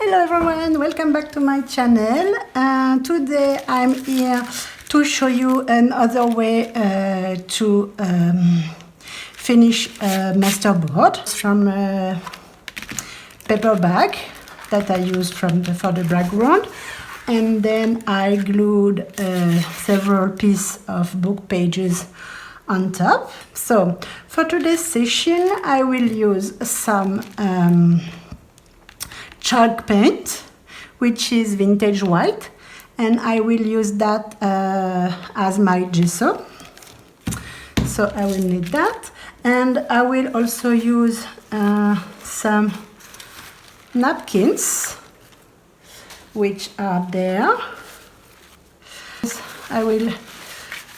Hello everyone, welcome back to my channel. Today I'm here to show you another way to finish a masterboard from a paper bag that I used for the background, and then I glued several pieces of book pages on top. So for today's session I will use some chalk paint, which is vintage white, and I will use that as my gesso. So I will need that, and I will also use some napkins which are there. I will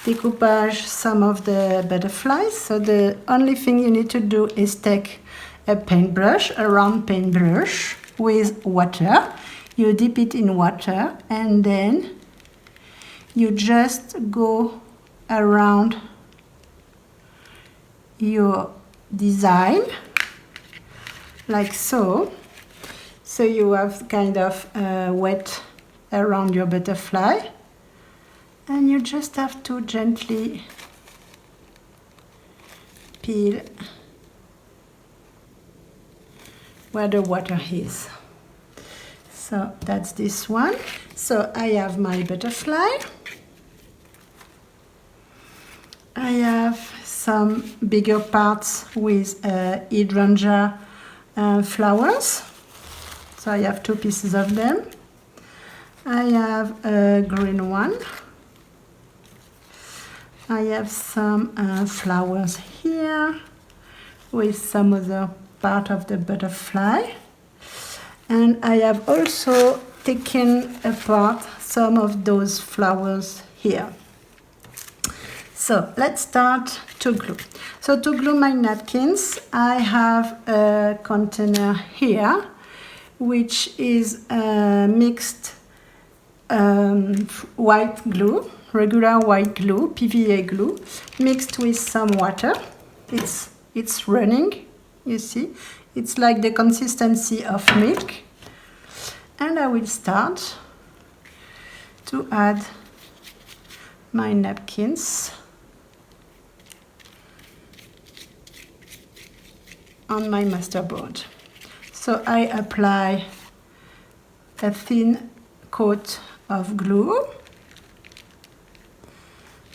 decoupage some of the butterflies. So the only thing you need to do is take a paintbrush, a round paintbrush with water. You dip it in water and then you just go around your design like so. So you have kind of wet around your butterfly, and you just have to gently peel where the water is. So that's this one. So I have my butterfly. I have some bigger parts with hydrangea flowers. So I have two pieces of them. I have a green one. I have some flowers here with some other part of the butterfly, and I have also taken apart some of those flowers here. So let's start to glue. So to glue my napkins, I have a container here which is mixed white glue, regular white glue, PVA glue, mixed with some water. It's running. You see, it's like the consistency of milk. And I will start to add my napkins on my masterboard. So I apply a thin coat of glue,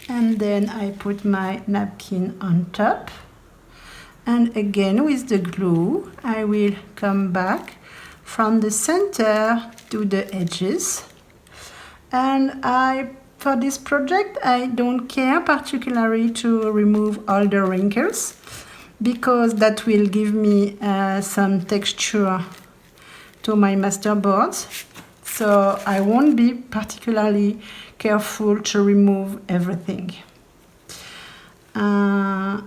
and then I put my napkin on top. And again with the glue, I will come back from the center to the edges. And for this project, I don't care particularly to remove all the wrinkles, because that will give me some texture to my masterboards. So I won't be particularly careful to remove everything.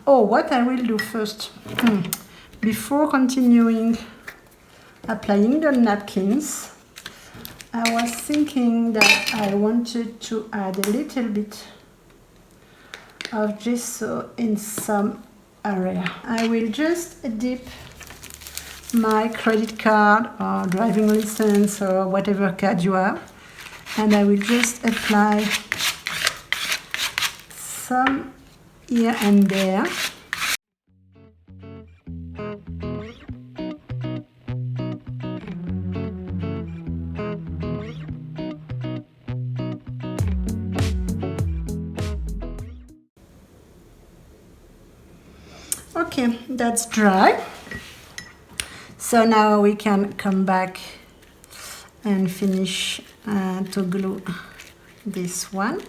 What I will do first, before continuing applying the napkins, I was thinking that I wanted to add a little bit of gesso in some area. I will just dip my credit card or driving license or whatever card you have, and I will just apply some here and there. Okay, that's dry. So now we can come back and finish to glue this one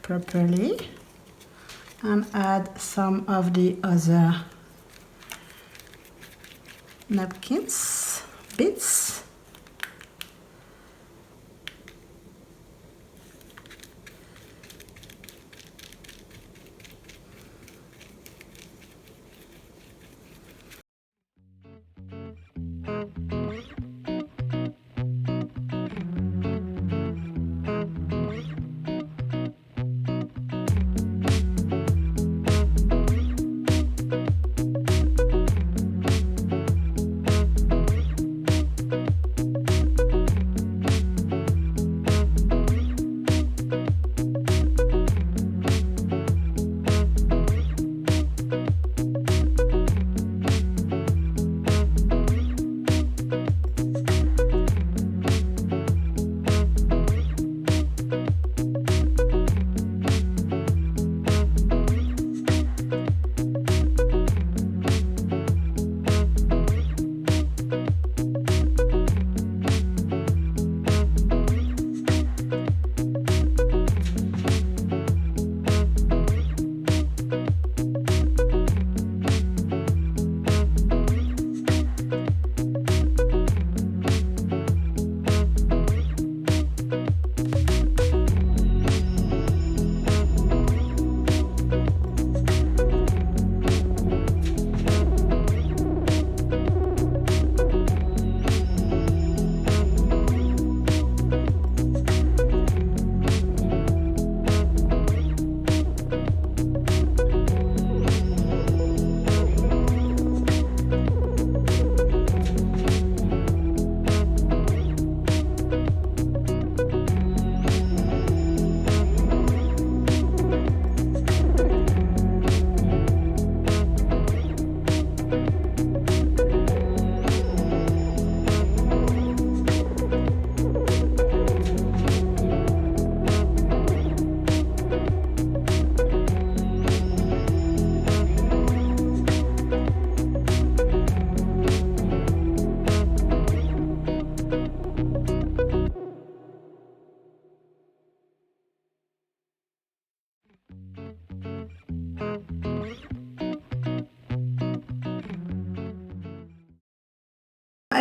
properly and add some of the other napkins bits.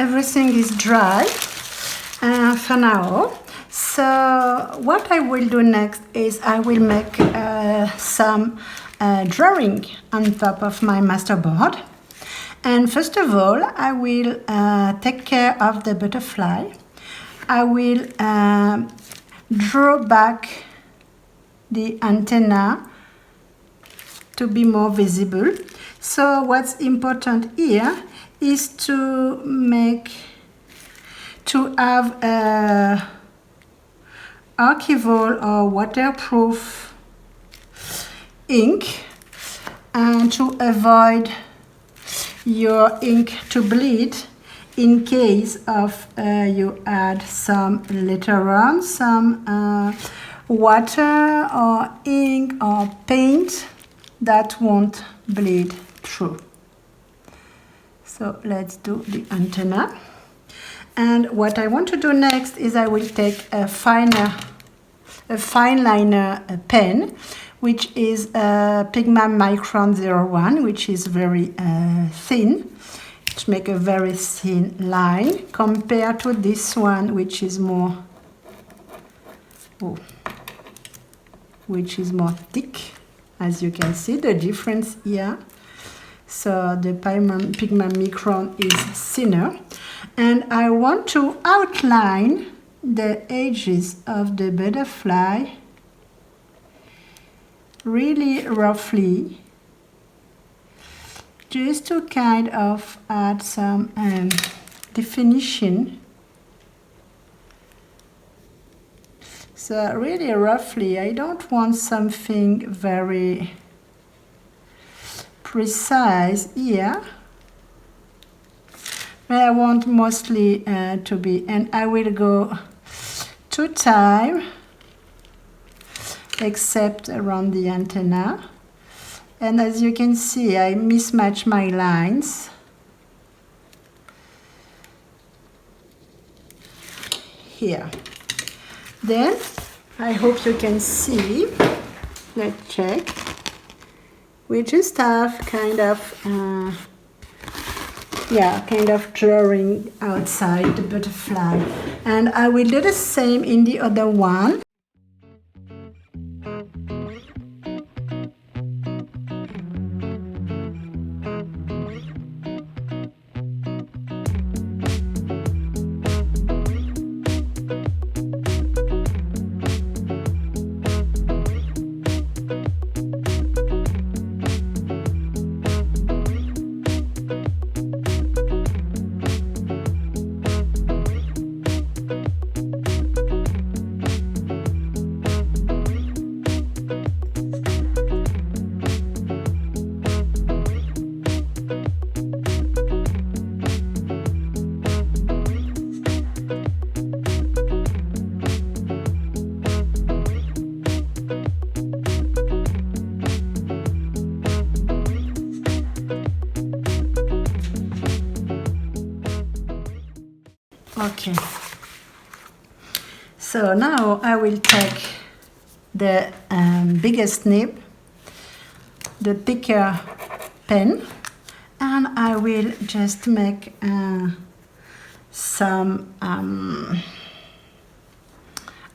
everything is dry for now. So what I will do next is I will make some drawing on top of my masterboard. And first of all, I will take care of the butterfly. I will draw back the antenna to be more visible. So what's important here is to have a archival or waterproof ink, and to avoid your ink to bleed in case of you add some later on some water or ink or paint that won't bleed through. So let's do the antenna. And what I want to do next is I will take a fine liner pen, which is a Pigma Micron 01, which is very thin, to make a very thin line compared to this one, which is more thick. As you can see the difference here. So the Pigma Micron is thinner, and I want to outline the edges of the butterfly really roughly, just to kind of add some definition. So really roughly, I don't want something very precise here, but I want mostly to be, and I will go 2 times, except around the antenna. And as you can see, I mismatch my lines here. Then I hope you can see, let's check, we just have kind of drawing outside the butterfly, and I will do the same in the other one. Okay, so now I will take the biggest nib, the picker pen, and I will just make some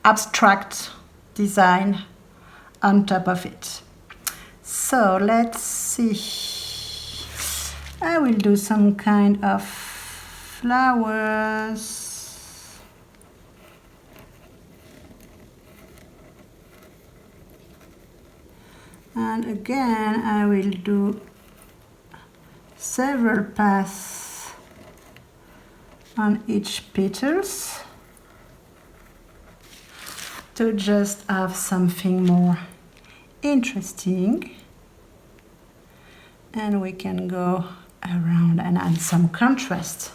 abstract design on top of it. So let's see, I will do some kind of flowers. And again, I will do several paths on each petals to just have something more interesting. And we can go around and add some contrast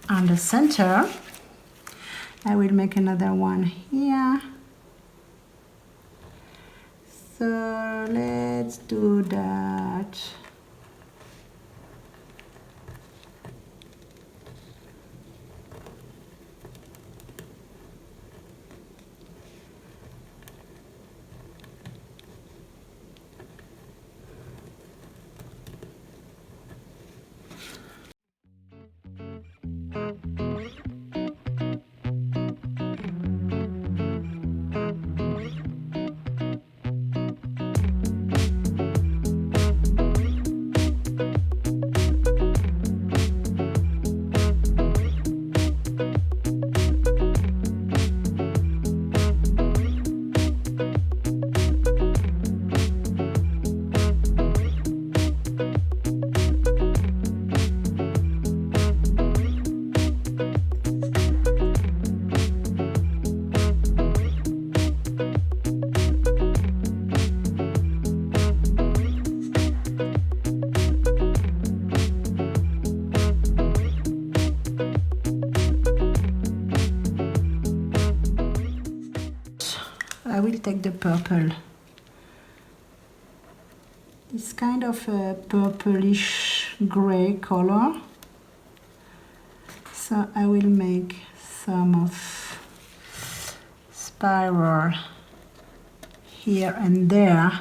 on the center. I will make another one here. So let's do that. take the purple. It's kind of a purplish gray color. So I will make some of spiral here and there.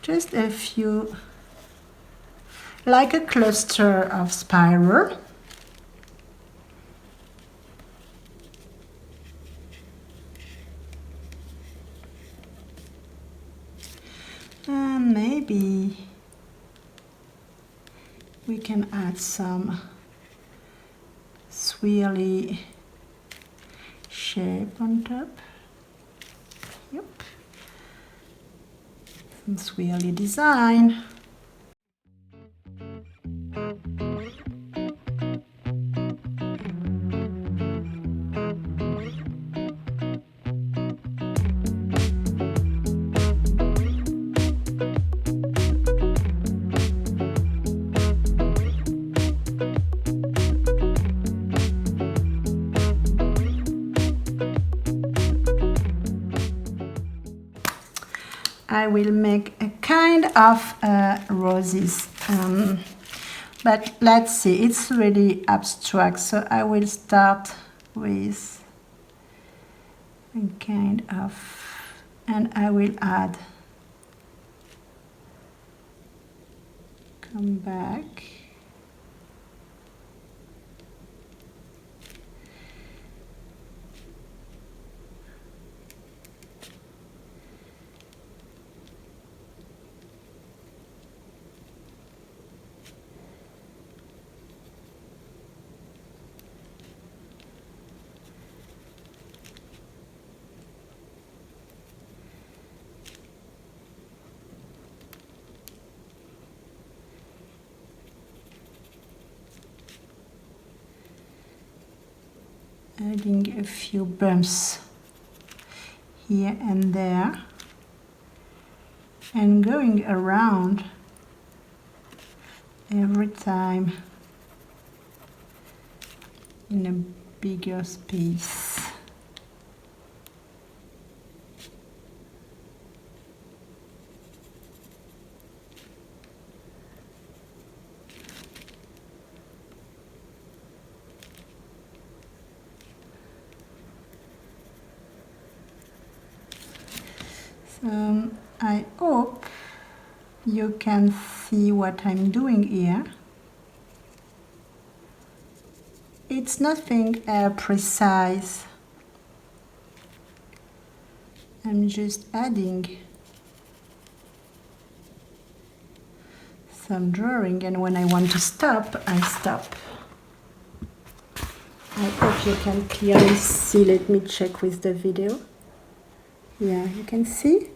Just a few, like a cluster of spiral. And maybe we can add some swirly shape on top. Yep. Some swirly design. I will make a kind of roses, but let's see, it's really abstract, so I will start with a kind of, and I will add, come back, adding a few bumps here and there, and going around every time in a bigger space. I hope you can see what I'm doing here. It's nothing precise. I'm just adding some drawing, and when I want to stop, I stop. I hope you can clearly see. Let me check with the video. Yeah, you can see.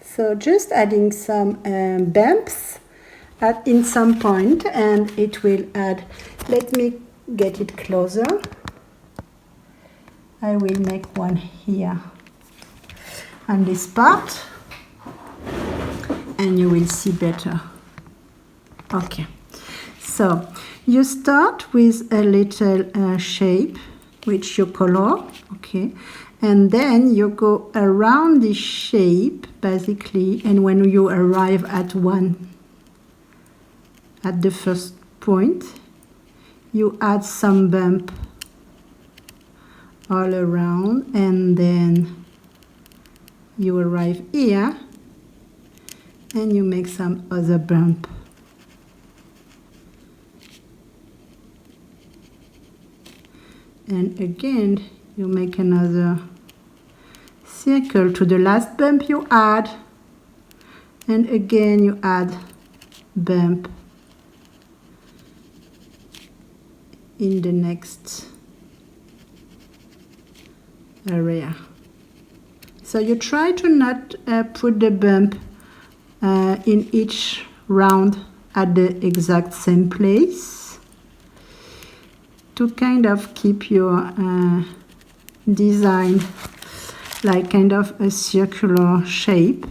So just adding some bumps in some point, and it will add, let me get it closer. I will make one here on this part, and you will see better. Okay, so you start with a little shape, which you color, okay, and then you go around the shape basically, and when you arrive at the first point, you add some bump all around, and then you arrive here and you make some other bump. And again, you make another circle to the last bump you add, and again you add bump in the next area. So you try to not put the bump in each round at the exact same place, to kind of keep your design like kind of a circular shape.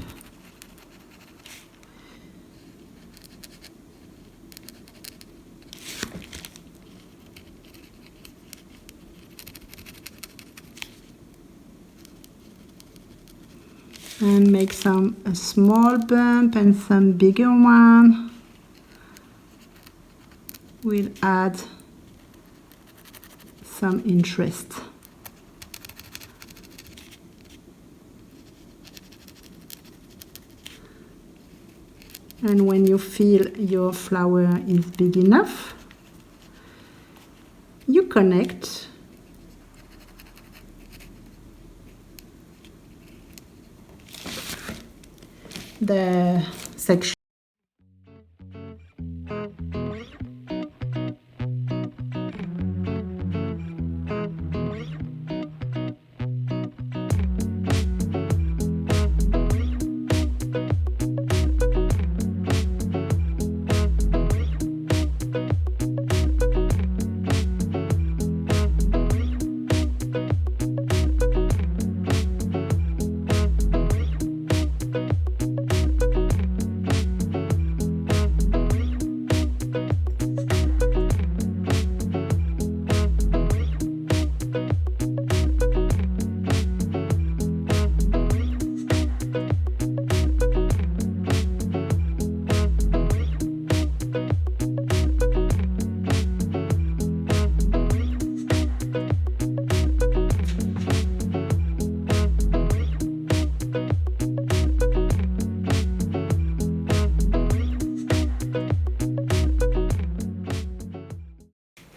and make some a small bump and some bigger one. We'll add some interest. And when you feel your flower is big enough, you connect the section.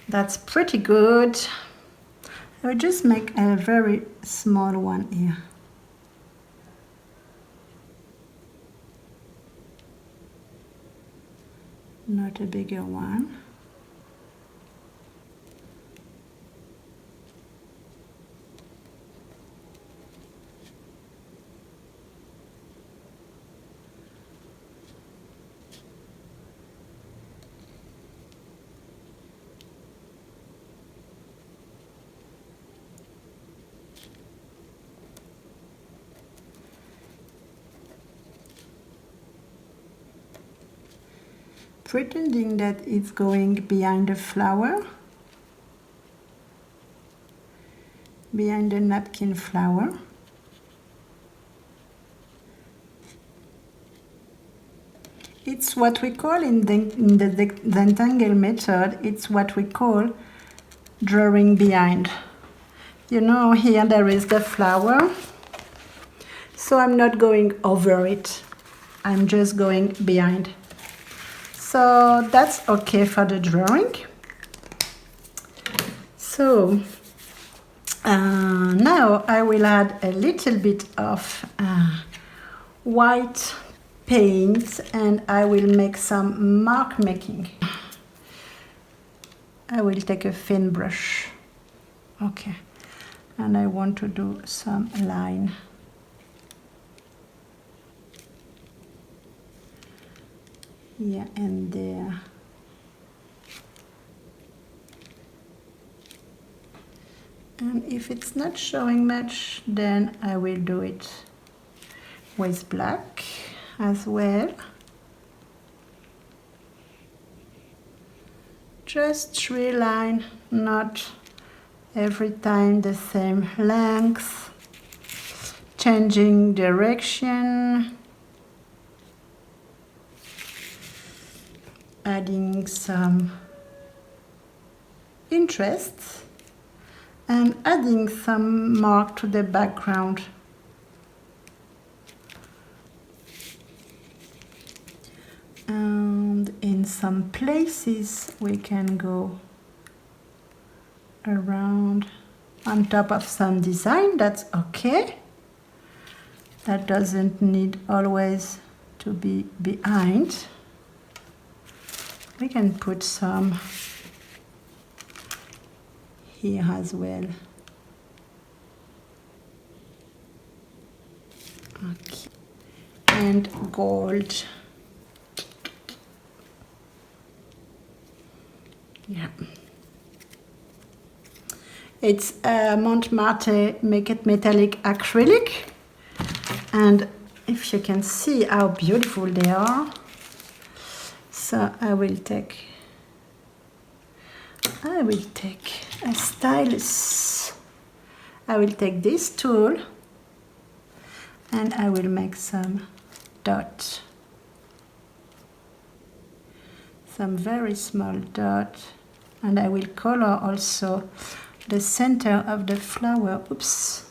That's pretty good. I will just make a very small one here. Not a bigger one. Pretending that it's going behind the flower, behind the napkin flower. It's what we call in the Zentangle method, it's what we call drawing behind. You know, here there is the flower, so I'm not going over it, I'm just going behind. So that's okay for the drawing. So now I will add a little bit of white paint and I will make some mark making. I will take a thin brush. Okay. And I want to do some line. Yeah, and there. And if it's not showing much, then I will do it with black as well. Just 3 lines, not every time the same length. Changing direction. Adding some interest and adding some mark to the background. And in some places we can go around on top of some design, that's okay. That doesn't need always to be behind. We can put some here as well. Okay. And gold. Yeah. It's Montmartre Make It Metallic acrylic. And if you can see how beautiful they are. So I will take a stylus. I will take this tool. and I will make some dots, some very small dots, and I will color also the center of the flower. Oops.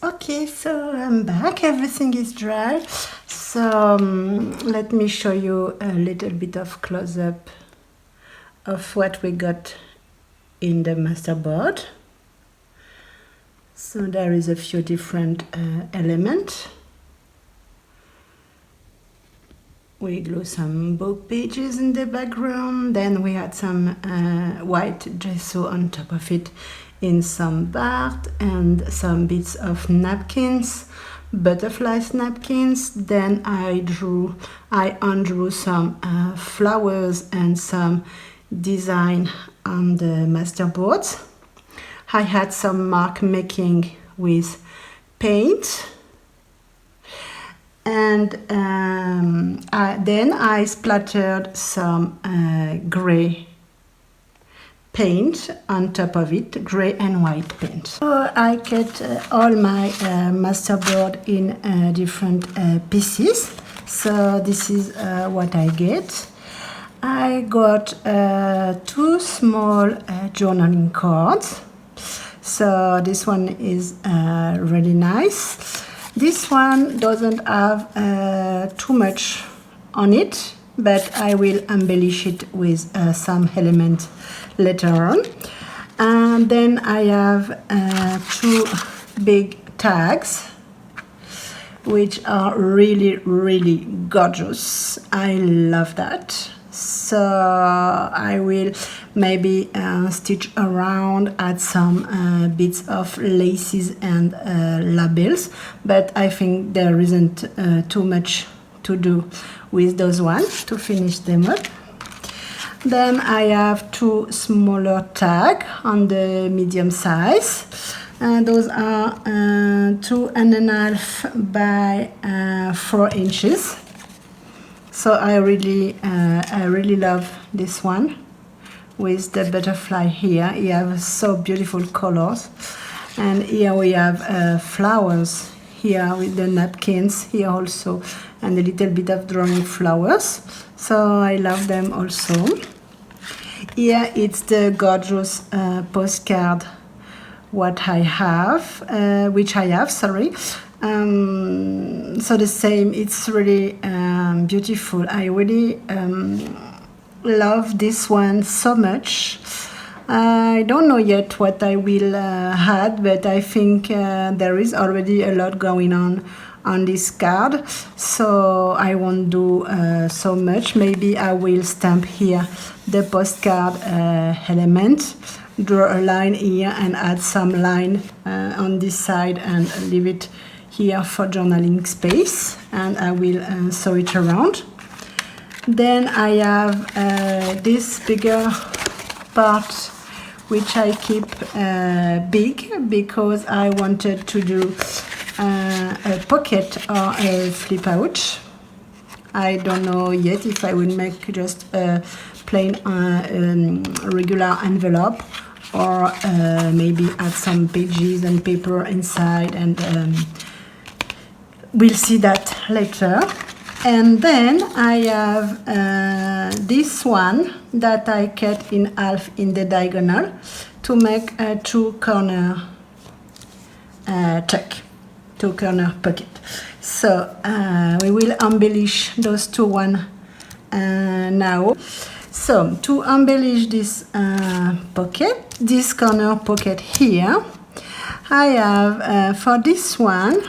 Okay, so I'm back, everything is dry. So let me show you a little bit of close-up of what we got in the masterboard. So there is a few different elements. We glue some book pages in the background, then we had some white gesso on top of it in some part and some bits of napkins, butterflies napkins. Then I undrew some flowers and some design on the masterboards. I had some mark making with paint, and then I splattered some gray paint on top of it, gray and white paint. So I cut all my masterboard in different pieces. So this is what I get. I got 2 small journaling cards. So So this one is really nice. This one doesn't have too much on it, but I will embellish it with some element later on. And then I have 2 big tags, which are really gorgeous. I love that. So I will maybe stitch around, add some bits of laces and labels, but I think there isn't too much to do with those ones to finish them up. Then I have 2 smaller tags on the medium size. Those are 2.5 by 4 inches. So I really love this one with the butterfly here. You have so beautiful colors, and here we have flowers here with the napkins here also, and a little bit of drawing flowers. So I love them also. Here it's the gorgeous postcard which I have, sorry. So the same, it's really beautiful. I really love this one so much. I don't know yet what I will add, but I think there is already a lot going on this card, so I won't do so much. Maybe I will stamp here the postcard element, draw a line here and add some line on this side and leave it here for journaling space, and I will sew it around. Then I have this bigger part which I keep big because I wanted to do a pocket or a flip out. I don't know yet if I will make just a plain regular envelope, or maybe add some pages and paper inside, and we'll see that later. And then I have this one that I cut in half in the diagonal to make a 2-corner tuck, 2-corner pocket. So we will embellish those 2 one now. So to embellish this pocket, this corner pocket here, I have for this one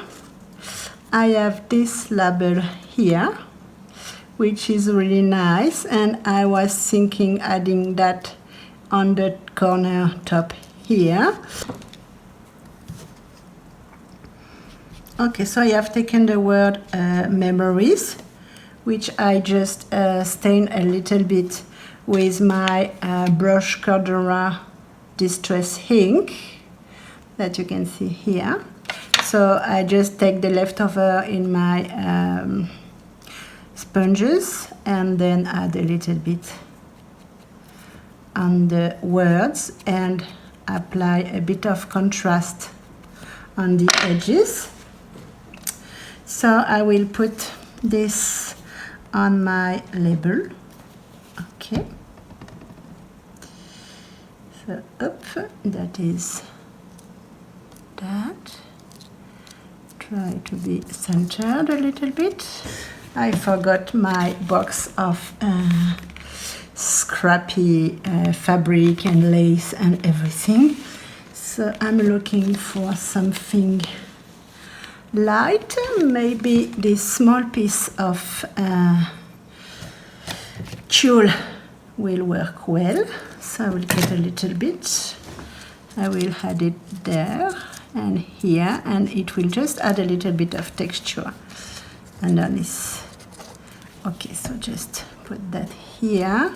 I have this label here, which is really nice, and I was thinking adding that on the corner top here. Okay, so I have taken the word memories, which I just stain a little bit with my brush Cordura Distress ink that you can see here. So I just take the leftover in my sponges and then add a little bit on the words and apply a bit of contrast on the edges. So I will put this on my label. Okay. So up, that is that. Try to be centered a little bit. I forgot my box of scrappy fabric and lace and everything. So I'm looking for something light. Maybe this small piece of tulle will work well. So I will get a little bit. I will add it there and here, and it will just add a little bit of texture underneath. Okay, so just put that here,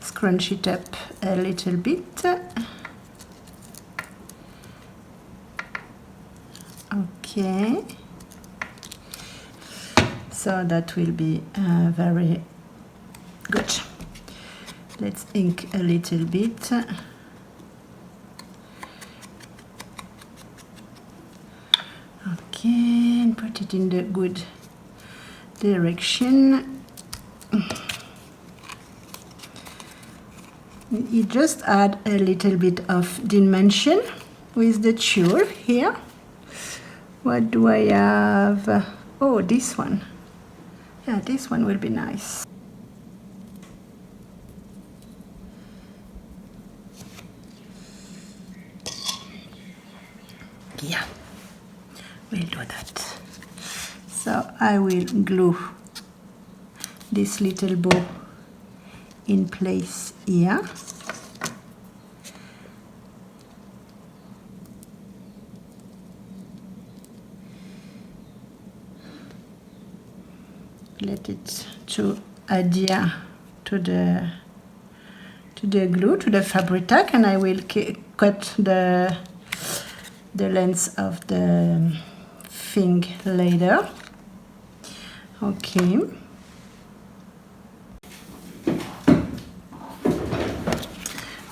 scrunch it up a little bit. Okay, so that will be very good. Let's ink a little bit. Okay, and put it in the good direction. You just add a little bit of dimension with the tulle here. What do I have? Oh, this one. Yeah, this one will be nice. Yeah, we'll do that. So I will glue this little bow in place here. Let it to adhere to the glue, to the fabric tack, and I will cut the length of the thing later. Okay.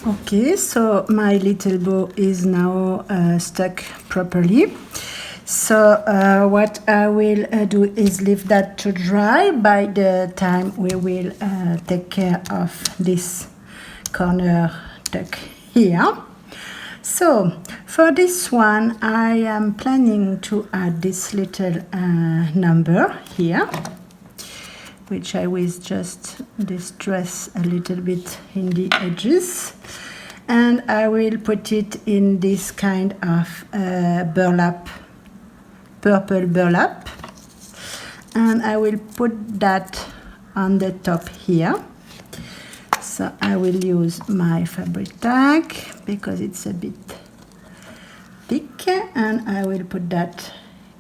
Okay, so my little bow is now stuck properly. So what I will do is leave that to dry. By the time we will take care of this corner tuck here. So for this one I am planning to add this little number here, which I will just distress a little bit in the edges, and I will put it in this kind of burlap, purple burlap, and I will put that on the top here. So I will use my fabric tack because it's a bit thick, and I will put that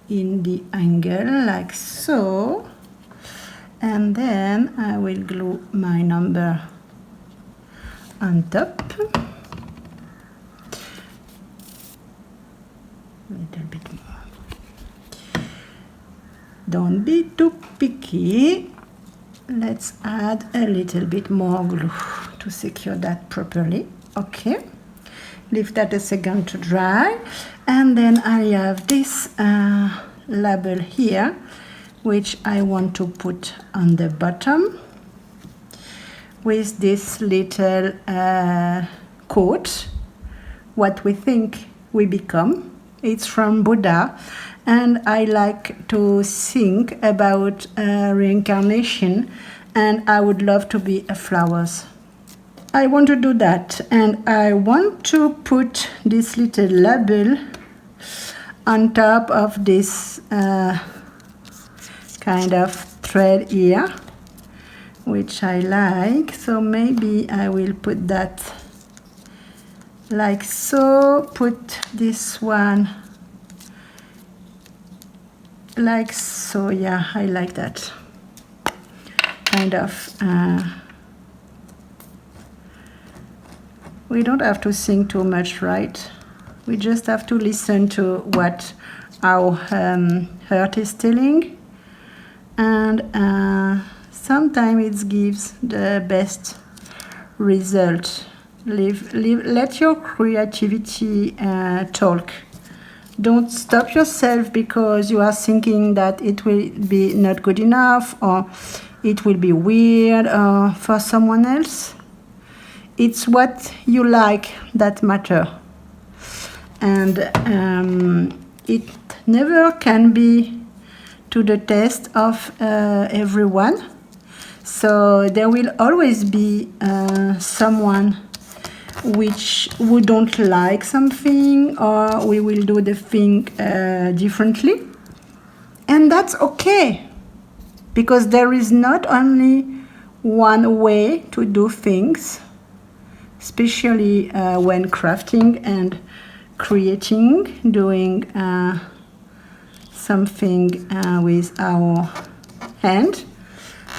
in the angle like so, and then I will glue my number on top. A little bit more. Don't be too picky. Let's add a little bit more glue to secure that properly. Okay, leave that a second to dry, and then I have this label here which I want to put on the bottom with this little quote, what we think we become. It's from Buddha, and I like to think about reincarnation, and I would love to be a flowers. I want to do that, and I want to put this little label on top of this kind of thread here, which I like. So maybe I will put that like so, put this one like so. Yeah, I like that kind of we don't have to think too much, right? We just have to listen to what our heart is telling, and sometimes it gives the best result. Let your creativity talk. Don't stop yourself because you are thinking that it will be not good enough, or it will be weird for someone else. It's what you like that matter, and it never can be to the taste of everyone. So there will always be someone who don't like something, or we will do the thing differently, and that's okay, because there is not only one way to do things, especially when crafting and creating, doing something with our hand.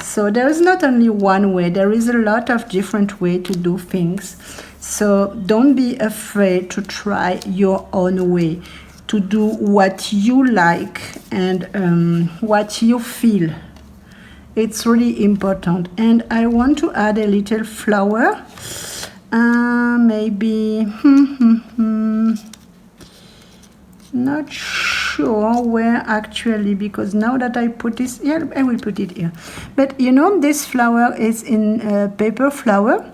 So there is not only one way, there is a lot of different ways to do things. So don't be afraid to try your own way, to do what you like and what you feel. It's really important. And I want to add a little flower, maybe not sure where actually, because now that I put this, yeah, I will put it here. But you know, this flower is in paper flower,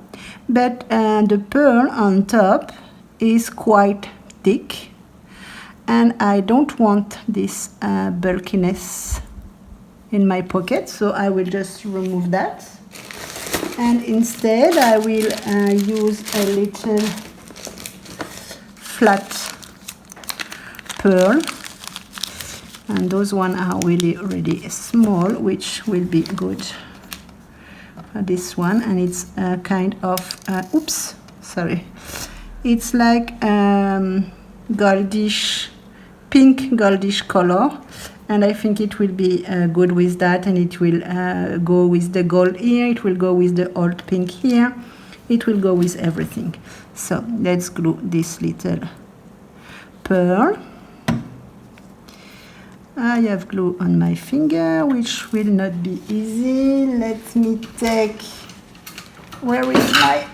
but the pearl on top is quite thick, and I don't want this bulkiness in my pocket, so I will just remove that, and instead I will use a little flat pearl, and those ones are really small, which will be good for this one. And it's a kind of oops, sorry, it's like goldish, pink goldish color, and I think it will be good with that, and it will go with the gold here, it will go with the old pink here, it will go with everything. So let's glue this little pearl. I have glue on my finger, which will not be easy. Let me take, where is my,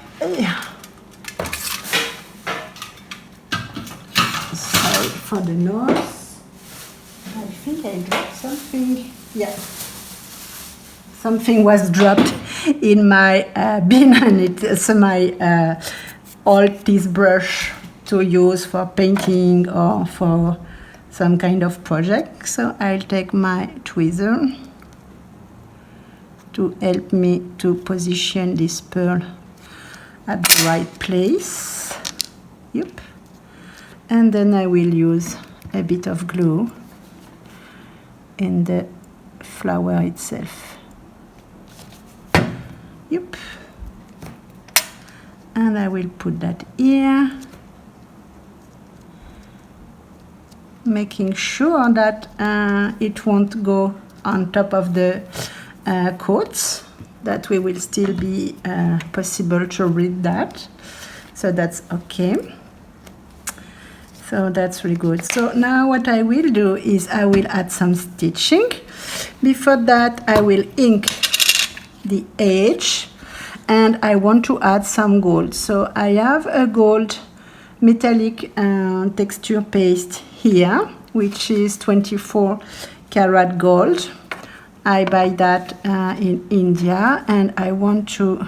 sorry for the noise. I think I dropped something. Yeah, something was dropped in my bin, and it's my old teeth brush to use for painting or for some kind of project. So I'll take my tweezer to help me to position this pearl at the right place. Yep. And then I will use a bit of glue in the flower itself. Yep. And I will put that here, making sure that it won't go on top of the coats, that we will still be possible to read that. So that's okay. So that's really good. So now what I will do is I will add some stitching. Before that, I will ink the edge, and I want to add some gold. So I have a gold metallic texture paste here, which is 24 karat gold. I buy that in India, and I want to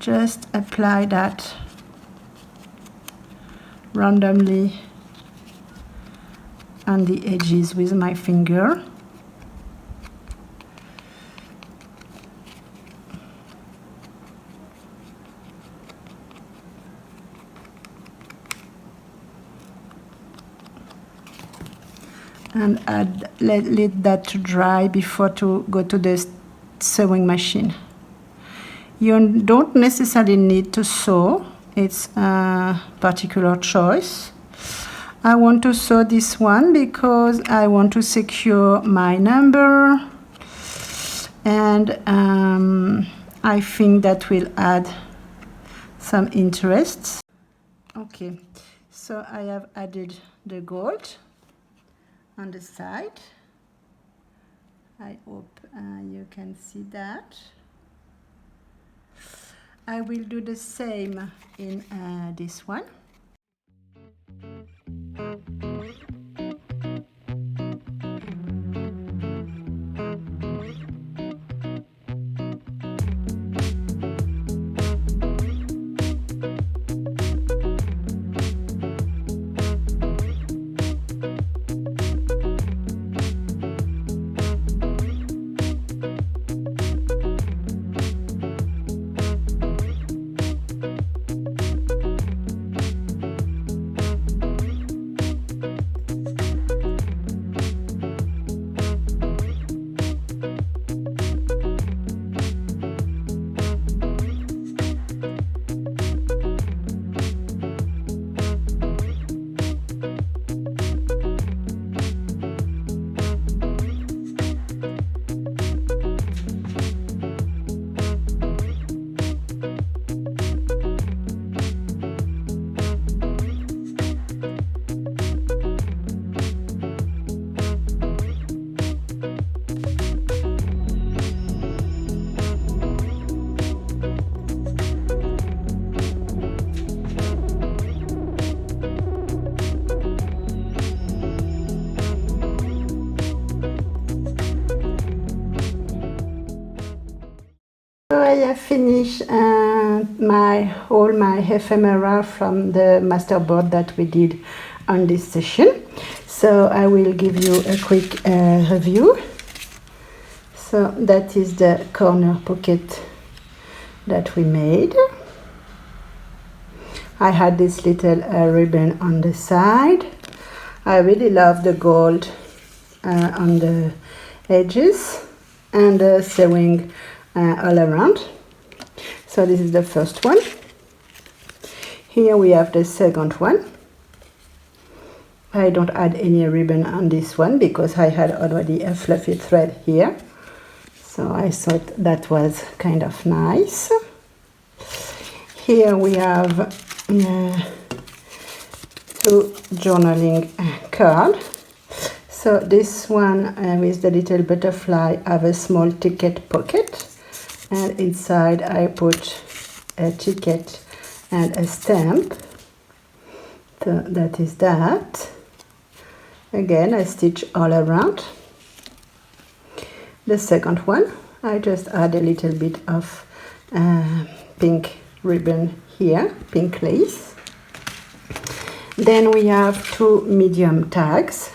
just apply that randomly on the edges with my finger. And let that to dry before to go to the sewing machine. You don't necessarily need to sew, it's a particular choice. I want to sew this one because I want to secure my number, and I think that will add some interest. Okay, so I have added the gold on the side. I hope you can see that. I will do the same in this one. have finished all my ephemera from the masterboard that we did on this session. So I will give you a quick review. So that is the corner pocket that we made. I had this little ribbon on the side. I really love the gold on the edges and the sewing all around. So this is the first one. Here we have the second one. I don't add any ribbon on this one because I had already a fluffy thread here. So I thought that was kind of nice. Here we have two journaling cards. So this one with the little butterfly have a small ticket pocket, and inside I put a ticket and a stamp. So that is that. Again, I stitch all around. The second one, I just add a little bit of pink ribbon here, pink lace. Then we have two medium tags,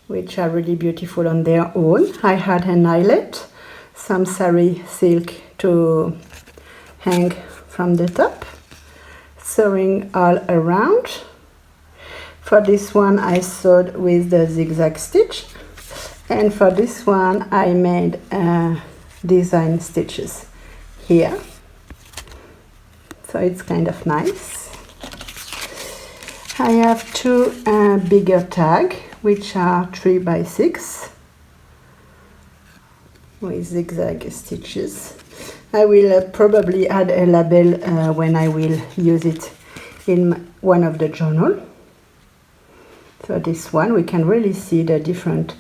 which are really beautiful on their own. I had an eyelet, some serie silk to hang from the top, sewing all around. For this one I sewed with the zigzag stitch, and for this one I made design stitches here. So it's kind of nice. I have two bigger tags, which are 3 by 6 with zigzag stitches. I will probably add a label when I will use it in one of the journal. So this one, we can really see the different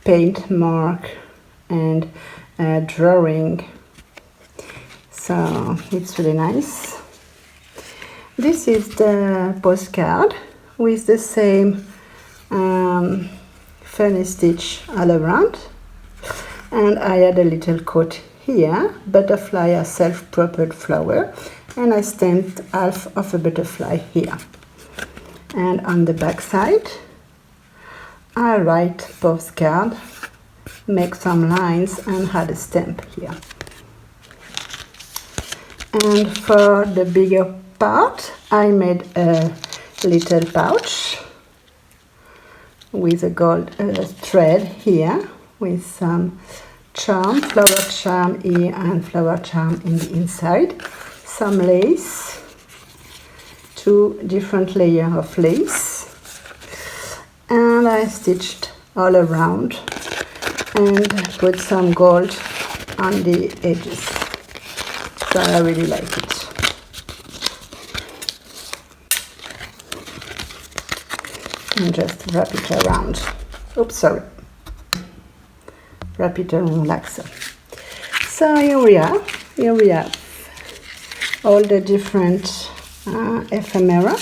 paint mark and drawing. So it's really nice. This is the postcard with the same funny stitch all around, and I had a little quote here, butterfly a self-propelled flower, and I stamped half of a butterfly here. And on the back side I write postcard, make some lines and add a stamp here. And for the bigger part I made a little pouch with a gold thread here with some charm, flower charm here and flower charm in the inside, some lace, two different layers of lace, and I stitched all around and put some gold on the edges. So I really like it. And just wrap it around. Oops, sorry. Wrap it around like so. So here we are. Here we have all the different ephemera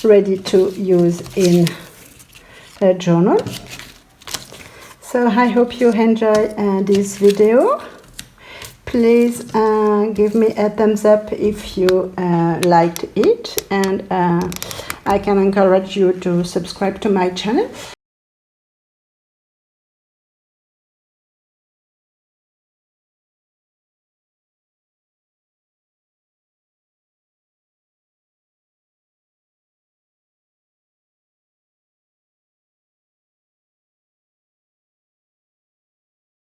ready to use in a journal. So I hope you enjoy this video. Please give me a thumbs up if you liked it, and I can encourage you to subscribe to my channel.